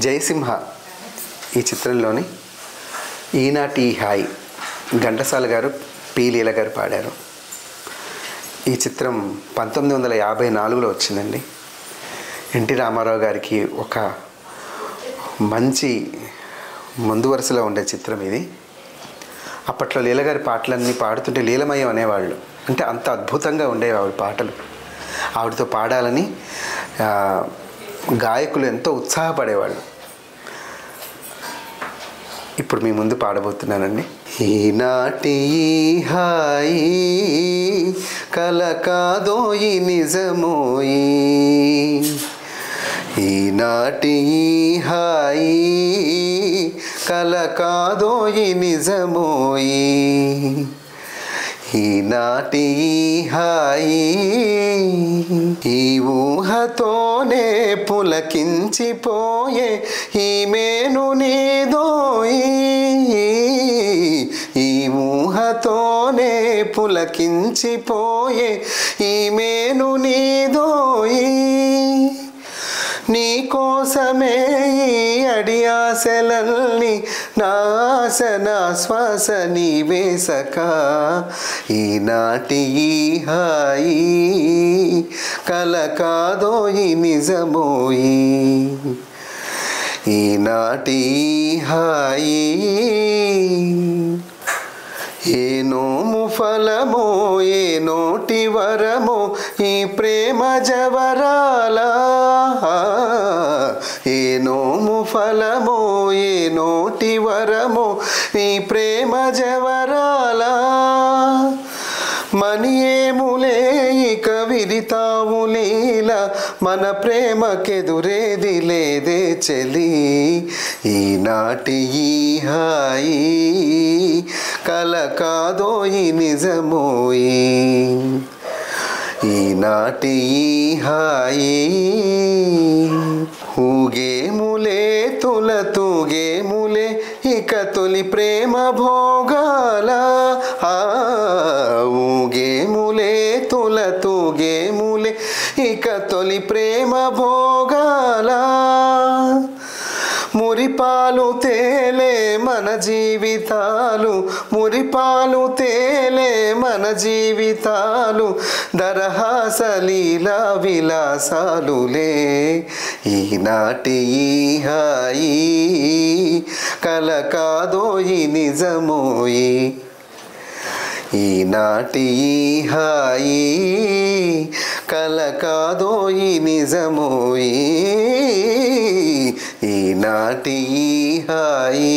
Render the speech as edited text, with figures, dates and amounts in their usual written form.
జయసింహ ఈ చిత్రంలోని ఈనాటి హాయ్ ఘంటసాల గారు పి లీల గారు పాడారు. ఈ చిత్రం 1954లో వచ్చిందండి. ఎన్టీ రామారావు గారికి ఒక మంచి ముందు వరుసలో ఉండే చిత్రం ఇది. అప్పట్లో లీల గారి పాటలన్నీ పాడుతుంటే లీలమయం అనేవాళ్ళు. అంటే అంత అద్భుతంగా ఉండేవి ఆవిడ పాటలు. ఆవిడతో పాడాలని గాయకులు ఎంతో ఉత్సాహపడేవాళ్ళు. ఇప్పుడు మీ ముందు పాడబోతున్నానండి. ఈనాటి హాయి కల కాదోయి నిజమోయి, ఈనాటి హాయి కల కాదోయి నిజమోయి, ఈనాటి హాయి ఈ ఊహతోనే పులకించిపోయే ఈ మేను నీదోయి, ఈ ఊహతోనే పులకించిపోయే ఈ మేను నీదోయి, నీ కోసమే ఈ అడి ఆశలల్ని నా ఆశ నా శ్వాస నీవే సఖా, ఈనాటి హాయి కల కాదోయి నిజమోయి, ఈనాటి హాయి ఏ నోము ఫలమో ఏ నోటి వరమో ఈ ప్రేమ జవరాల, ఏ నోము ఫలమో ఏ నోటి వరమో ఈ ప్రేమ జవరాల, మనియేములే ఇక విరితావు లీల మన ప్రేమకెదురేది లేదే చెలి, ఈనాటి హాయి కల కాదోయి నిజమోయి, ఈనాటి హాయి ఊగేములే తుల తూగేములే ఇక తొలి ప్రేమ భోగాల, ఊగేములే తుల తూగేములే ఇక తొలి ప్రేమ భోగాల, మురిపాలు తేలే మన జీవితాలు మురిపాలు తేలే మన జీవితాలు దరహాస లీలా విలాసాలులే, ఈనాటి హాయి కల కాదోయి నిజమోయి, ఈనాటి హాయి కల కాదోయి నిజమోయి, ఈనాటి హాయి.